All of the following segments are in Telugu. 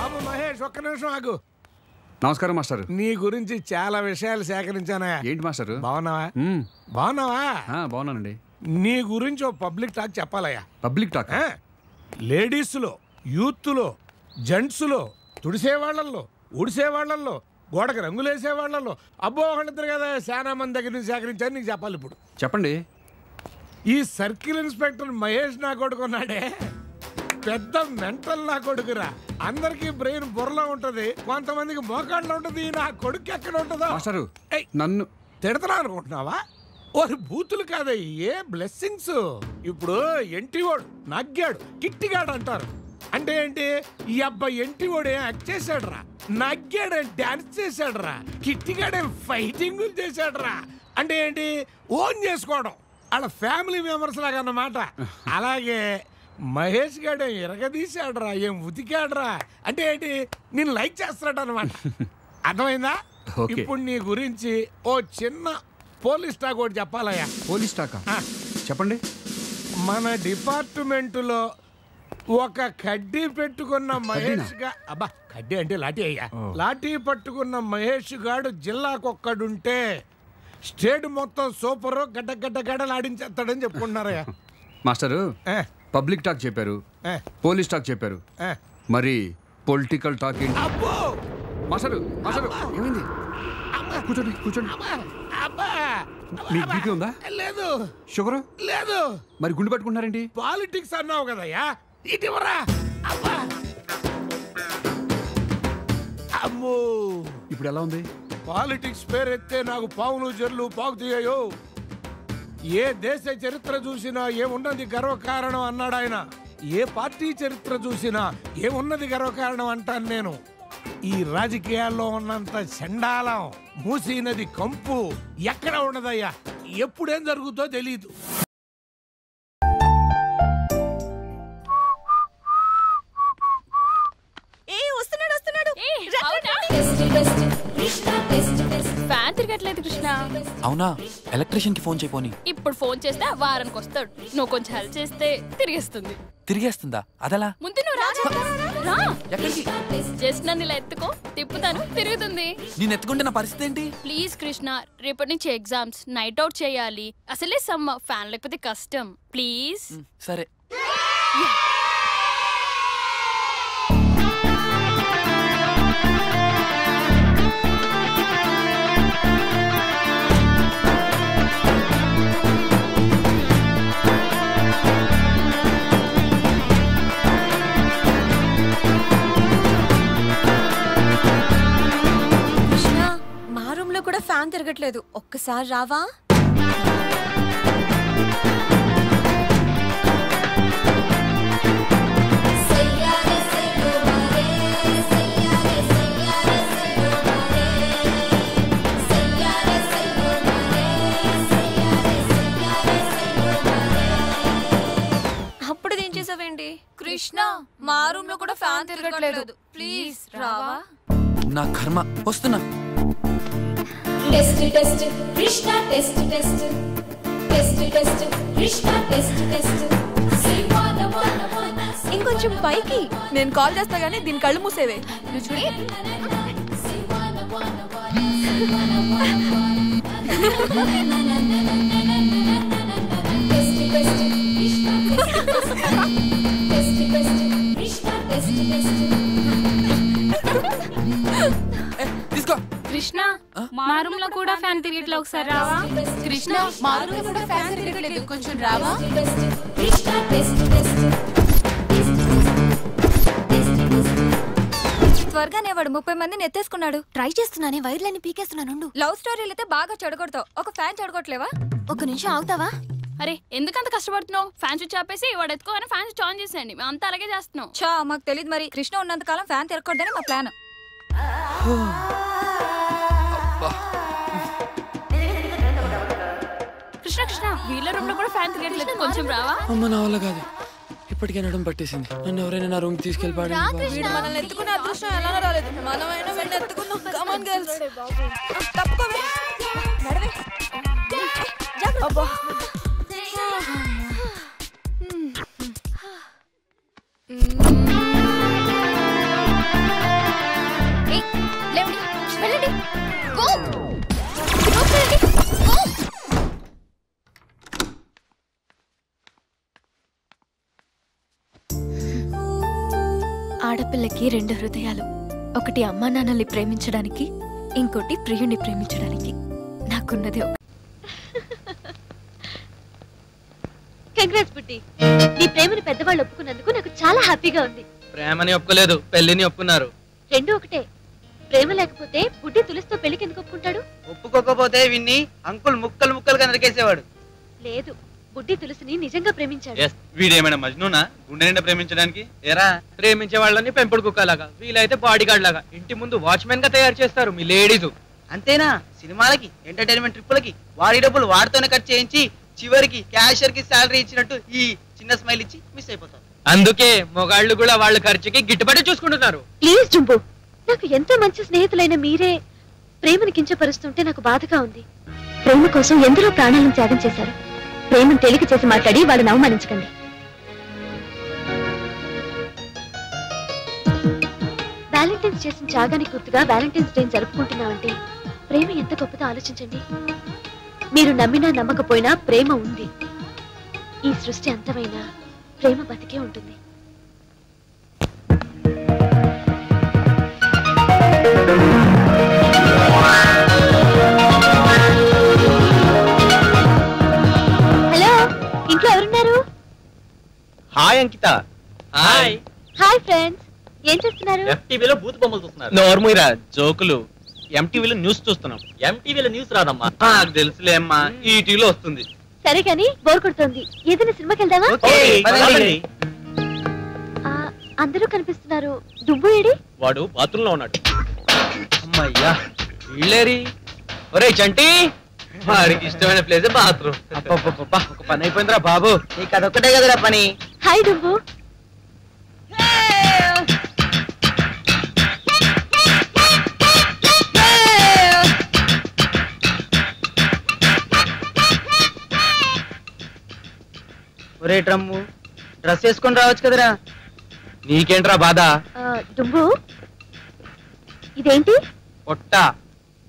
బాబు మహేష్ ఒక్క నిమిషం ఆగు. నమస్కారం మాస్టర్. నీ గురించి చాలా విషయాలు సేకరించానా. ఏంటి మాస్టర్? బాగున్నావా? బాగున్నావా? బాగున్నానండి. నీ గురించి ఓ పబ్లిక్ టాక్ చెప్పాలయ్యా. Public talk? లేడీస్లో, యూత్లో, జెంట్స్లో, తుడిసేవాళ్లలో, ఉడిసేవాళ్లలో, గోడకు రంగులేసేవాళ్లలో, అబ్బో ఒకళ్ళిద్దరు కదా చాలా మంది దగ్గర నుంచి సేకరించాను. నీకు చెప్పాలి ఇప్పుడు. చెప్పండి. ఈ సర్కిల్ ఇన్స్పెక్టర్ మహేష్ నా కొడుకున్నాడే, పెద్ద మెంటల్ నా కొడుకురా. అందరికి బ్రెయిన్ బుర్రలో ఉంటది, కొంతమందికి మోకాళ్ళలో ఉంటది. నా కొడుకు ఎక్కడ ఉంటుందో. నన్ను తిడతా అనుకుంటున్నావా? ఓరి బూతులు కాదయ్యే, బ్లెస్సింగ్స్. ఇప్పుడు ఎంటివాడు నగ్గాడు, కిట్టిగాడు అంటారు. అంటే ఏంటి? ఈ అబ్బాయి ఎంటివాడు ఏం యాక్ట్ చేశాడు రా, నగ్గాడు డాన్స్ చేశాడు రా, కిట్టిగాడే ఫైటింగ్ చేశాడు రా. అంటే ఏంటి? ఓన్ చేసుకోవడం, వాళ్ళ ఫ్యామిలీ మెంబర్స్ లాగా అన్నమాట. అలాగే మహేష్ గారు ఎరగదీశాడు రా, ఏం ఉతికాడు రా. అంటే ఏంటి? నేను లైక్ చేస్తున్నాడు అనమాట. అర్థమైందా? ఇప్పుడు నీ గురించి ఓ చిన్న పోలీస్ టాక్ ఒకటి చెప్పాలయ్యా. పోలీస్ టాకా? చెప్పండి. మన డిపార్ట్మెంటులో ఒక కడ్డీ పెట్టుకున్న మహేష్ అబ్బా కడ్డీ అంటే లాఠీ అయ్యా, లాఠీ పట్టుకున్న మహేష్ గాడు జిల్లాకొక్కడుంటే స్టేట్ మొత్తం సూపర్ గడ్డ గడ్డ గడ్డలు ఆడించేస్తాడని చెప్పుకుంటున్నారయ్యా. మాస్టరు పబ్లిక్ టాక్ చెప్పారు, పోలీస్ టాక్ చెప్పారు, మరి పొలిటికల్ టాక్ ఏంటి? అబ్బో మాస్టరు మాస్టరు ఏమైంది? కూర్చోండి కూర్చోండి. మీకు బీపీ ఉందా? లేదు. షుగర్ లేదు. మరి గుండు పట్టుకుంటున్నారేంటి? పాలిటిక్స్ అన్నావు కదయ్యా, ఇటీవరా. అబ్బా అమ్మో, ఇప్పుడు ఎలా ఉంది? పాలిటిక్స్ పేరెత్తే నాకు పావులు జర్లు పాకుతీయో. ఏ దేశ చరిత్ర చూసినా ఏమున్నది గర్వకారణం అన్నాడు ఆయన. ఏ పార్టీ చరిత్ర చూసినా ఏమున్నది గర్వకారణం అంటాను నేను. ఈ రాజకీయాల్లో ఉన్నంత చండాలం, మూసీ నది కంపు ఎక్కడ ఉండదయ్యా. ఎప్పుడేం జరుగుతో తెలీదు. ఫ్యాన్ తిరగట్లేదు కృష్ణ. అవునా? ఎలక్ట్రీషియన్ కి ఫోన్ చేయపోని. ఇప్పుడు ఫోన్ చేస్తే వారానికి వస్తాడు. నువ్వు కొంచెం హెల్ప్ చేస్తే తిరిగేస్తుంది. తిరిగేస్తుందా? అదలా? ముందు నువ్వు రా. జస్ట్ నన్ను ఇలా ఎత్తుకో, తిప్పుతాను, తిరుగుతుంది. నేను ఎత్తుకుంటే నా పరిస్థితి ఏంటి? ప్లీజ్ కృష్ణ, రేపటి నుంచి ఎగ్జామ్స్, నైట్ అవుట్ చేయాలి. అసలే సమ్మ, ఫ్యాన్ లేకపోతే కష్టం. ప్లీజ్. సరే. కూడా ఫ్యాన్ తిరగట్లేదు, ఒక్కసారి రావా? అప్పుడు ఏం చేసావేంటి? కృష్ణ, మా రూమ్ లో కూడా ఫ్యాన్ తిరగట్లేదు, ప్లీజ్ రావా? నా కర్మ. వస్తున్నా. Test test Krishna test test test test Krishna test test. ఇంకొంచెం పైకి. నేను కాల్ చేస్తా గానీ దీని కళ్ళు మూసేవే. నువ్వు చూడి. కృష్ణ, మా రూమ్ లో కూడా ఫ్యాన్ తిరగట్లేదు, ఒకసారి రావా? కృష్ణ, మా రూమ్ లో కూడా ఫ్యాన్ తిరగట్లేదు, కొంచెం రావా? త్వరగానే వాడు 30 మందిని ఎత్తేసుకున్నాడు. ట్రై చేస్తున్నానే, వైర్లని పీకేస్తున్నాను. లవ్ స్టోరీలు అయితే బాగా చెడగొడతావు, ఒక ఫ్యాన్ చెడగొట్టలేవా? ఒక నిమిషం ఆగుతావా? అరే ఎందుకంత కష్టపడుతున్నావు? ఫ్యాన్ స్విచ్ ఆపేసి వాడు ఎత్తుకోగానే ఫ్యాన్ స్విచ్ ఆన్ చేసేయండి. మేము అంతా అలాగే చేస్తున్నాం. చా, మాకు తెలియదు మరి. కృష్ణ ఉన్నంత కాలం ఫ్యాన్ తిరగకూడదని మా ప్లాన్. కృష్ణ కృష్ణ, వీళ్ళ రూమ్ లో కూడా ఫ్యాన్ తిరగట్లేదు, కొంచెం రావా? అమ్మ నా వల్ల కాదు, ఇప్పటికే నడుము పట్టేసింది. నన్ను ఎవరైనా నా రూమ్ తీసుకెళ్ళిపాడు. మనల్ని ఎత్తుకునే అదృష్టం ఎలా రాలేదు. మనమైనా వెళ్ళి ఎత్తుకుందాం. కమ్ ఆన్ గర్ల్స్, తప్పుకోవే. నడవే. అబ్బా. ఆడపిల్లకి 2 హృదయాలు, ఒకటి అమ్మా నాన్నల్ని ప్రేమించడానికి, ఇంకోటి ప్రియుణ్ణి ప్రేమించడానికి. నాకున్నది ఒక. కంగ్రాట్స్ బుడ్డి, నీ ప్రేమని పెద్దవాళ్ళు ఒప్పుకున్నందుకు నాకు చాలా హ్యాపీగా ఉంది. ప్రేమని ఒప్పుకోలేదు, పెళ్లిని ఒప్పుకున్నారు. రెండు ఒకటే. ప్రేమ లేకపోతే బుడ్డి తులసితో పెళ్లికి ఎందుకు ఒప్పుకుంటాడు? ఒప్పుకోకపోతే విన్ని అంకుల్ ముక్కలు ముక్కలుగా నరికేసేవాడు. లేదు, బుడ్డి తులసిని నిజంగా ప్రేమించాడు. వీడేమైనా మజ్నూనా గుండె నిండా ప్రేమించడానికి? ఎరా ప్రేమించే వాళ్ళని పెంపుడు కుక్కలాగా, వీలైతే బాడీ గార్డ్ లాగా ఇంటి ముందు వాచ్మెన్ గా తయారు చేస్తారు మీ లేడీస్. అంతేనా? సినిమాలకి, ఎంటర్టైన్మెంట్ ట్రిప్పులకి వాడి డబ్బులు వాడితోనే ఖర్చు చేయించి చివరికి క్యాషియర్ కి శాలరీ ఇచ్చినట్టు ఈ చిన్న స్మైల్ ఇచ్చి మిస్ అయిపోతారు. అందుకే మొగాళ్ళు కూడా వాళ్ళ ఖర్చుకి గిట్టుబాటు చూసుకుంటున్నారు. ప్లీజ్ జుంబు, నాకు ఎంతో మంచి స్నేహితులైన మీరే ప్రేమను కించపరుస్తుంటే నాకు బాధగా ఉంది. ప్రేమ కోసం ఎందరో ప్రాణాలను త్యాగం చేశారు. ప్రేమను తేలిక చేసి మాట్లాడి వాళ్ళని అవమానించకండి. వ్యాలంటైన్స్ చేసిన త్యాగానికి గుర్తుగా వ్యాలంటైన్స్ డే జరుపుకుంటున్నామంటే ప్రేమ ఎంత గొప్పదో ఆలోచించండి. మీరు నమ్మినా నమ్మకపోయినా ప్రేమ ఉంది. ఈ సృష్టి అంతమైనా ప్రేమ బతికే ఉంటుంది. హలో, ఇంట్లో ఎవరున్నారు? హాయ్ అంకిత. హాయ్. హాయ్ ఫ్రెండ్స్, ఏం చేస్తున్నారు? FTVలో బూత్ బొమ్మలు చూస్తున్నారు. నోర్ముయిరా జోకులు. MTVలో న్యూస్ చూస్తున్నాం. MTVలో న్యూస్ రాదమ్మా. నాకు తెలుసులే అమ్మా, ఈ టీవీలో వస్తుంది. సరే కానీ బోర్ కొడుతోంది, ఏదైనా సినిమాకి వెళ్దామా? అందరూ కనిపిస్తున్నారు. దుబ్బు ఏడి? వాడు బాత్రూమ్ లో ఉన్నాడు. అమ్మయ్యా, ఇళ్ళేరి. ఒరే చంటి, వాడికి ఇష్టమైన ప్లేస్ బాత్రూమ్. అబ్బబ్బబ్బా, ఒక పని అయిపోయిందిరా బాబు. నీకు అదొక్కటే కదరా పని. హాయ్ దుబ్బు. ఒరే డ్రమ్ము, డ్రెస్ వేసుకొని రావచ్చు కదరా. నీకేంట్రా బాధ? దుబ్బు, ఇదేంటి? పొట్ట.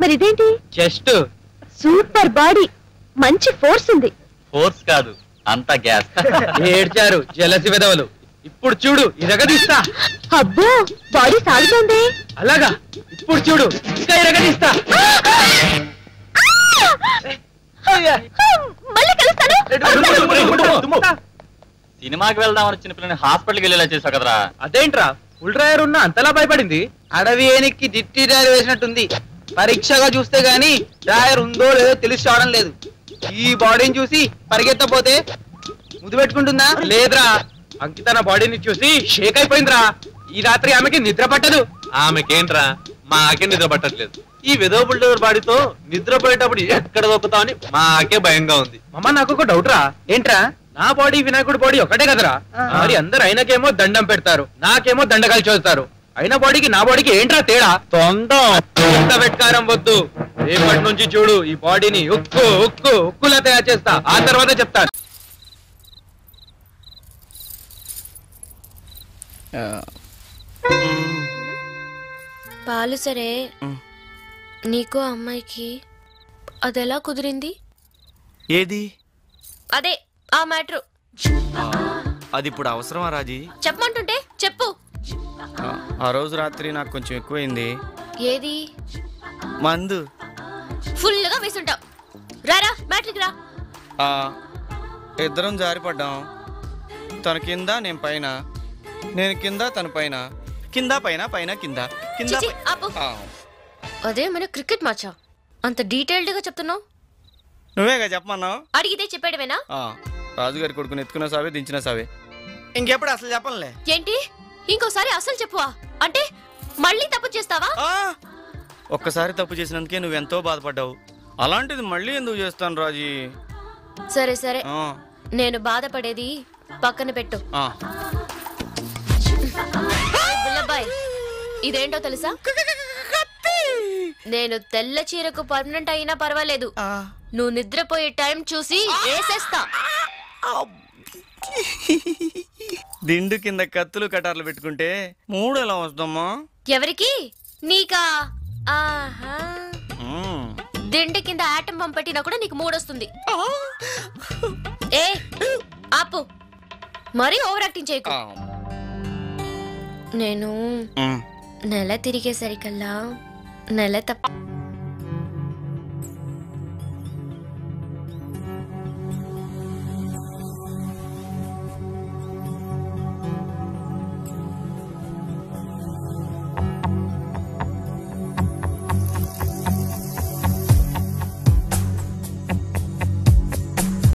మరి ఇదేంటి? చెస్ట్. సూపర్ బాడీ, మంచి ఫోర్స్ ఉంది. ఫోర్స్ కాదు, అంతా గ్యాస్. ఏడ్చారు జలసి వెదవలు. ఇప్పుడు చూడు, ఇరగదీస్తా. అబ్బో, బాడీ సాగుతోంది. అలాగా? ఇప్పుడు చూడు, ఇంకా ఇరగదీస్తా. మళ్ళీ కలుస్తాను. సినిమాకి వెళ్దామని చిన్న పిల్లని హాస్పిటల్కి వెళ్ళేలా చేసావు కదరా. అదేంట్రా ఫుల్ డ్రైవర్ ఉన్నా అంతలా భయపడింది? అడవి ఏనికి దిట్టి డ్రైవర్ వేసినట్టుంది. పరీక్షగా చూస్తే గానీ డ్రైవర్ ఉందో లేదో తెలిసి రావడం లేదు. ఈ బాడీని చూసి పరిగెత్తపోతే ముద్దు పెట్టుకుంటుందా? లేదురా, అంకిత నా బాడీని చూసి షేక్ అయిపోయిందిరా. ఈ రాత్రి ఆమెకి నిద్ర పట్టదు. ఆమెకేంట్రా, మాకే నిద్ర పట్టట్లేదు. ఈ విధవ బుల్డోర్ బాడీతో నిద్రపోయేటప్పుడు ఎక్కడ దొక్కుతామని మాకే భయంగా ఉంది. మమ్మ, నాకు ఒక డౌట్ రా. ఏంట్రా? నా బాడీ వినాయకుడి బాడీ ఒకటే కదరా? మరి అందరు ఆయనకేమో దండం పెడతారు, నాకేమో దండకాలు చూస్తారు. అయిన బాడీకి నా బాడీకి ఏంట్రా తేడా? ఎంత వెట్కారం వద్దు. రేపటి నుంచి చూడు, ఈ బాడీని ఉక్కు ఉక్కు ఉక్కులా తయారు చేస్తా. ఆ తర్వాత చెప్తాను. పాలు సరే, నీకు అమ్మాయికి అదెలా కుదిరింది? ఏది? అదే ఆ మ్యాటర్. అది ఇప్పుడు అవసరమా రాజీ? చెప్పమంటుంటే చెప్పు. ఆ రోజు రాత్రి నాకు కొంచెం ఎక్కువైంది. ఏది? మందు ఫుల్గా వేసుంటావు. రారా మ్యాట్రికి రా. ఇద్దరం జారిపడ్డాం. తన కింద, నేను పైన. నేను కింద, తన పైన. కింద పైన, పైన కింద, కింద. అదే మన క్రికెట్ మ్యాచా? అంత డీటెయిల్డ్ గా చెప్తున్నావు. నువ్వేగా చెప్పమన్నావు. అడిగితే చెప్పాడవేనా? రాజుగారి కొడుకుని ఎత్తుకున్న సావే, దించిన సావే. ఇంకెప్పుడు అసలు చెప్పనులే. ఏంటి? ఇంకోసారి అసలు చెప్పువా? అంటే మళ్ళీ తప్పు చేస్తావా? ఒక్కసారి తప్పు చేసినందుకే నువ్వెంతో బాధపడ్డావు. అలాంటిది మళ్ళీ ఎందుకు చేస్తాను రాజీ? సరే సరే, నేను బాధపడేది పక్కన పెట్టు. బుల్లబాయ్, ఇదేంటో తెలుసా? నేను తెల్ల చీరకు పర్మనెంట్ అయినా పర్వాలేదు, నువ్వు నిద్రపోయే టైం చూసి వేసేస్తా. దిండు కింద కత్తులు కటార్లు పెట్టుకుంటే మూడు ఎలా వస్తామా? ఎవరికి? నీకా? ఆహా, దిండు కింద ఆటం పంప్ పెట్టినా కూడా నీకు మూడొస్తుంది. ఏ ఆపు, మరీ ఓవర్ యాక్టింగ్ చేయకు. నేను నెల తిరిగేసరికల్లా నెల తప్ప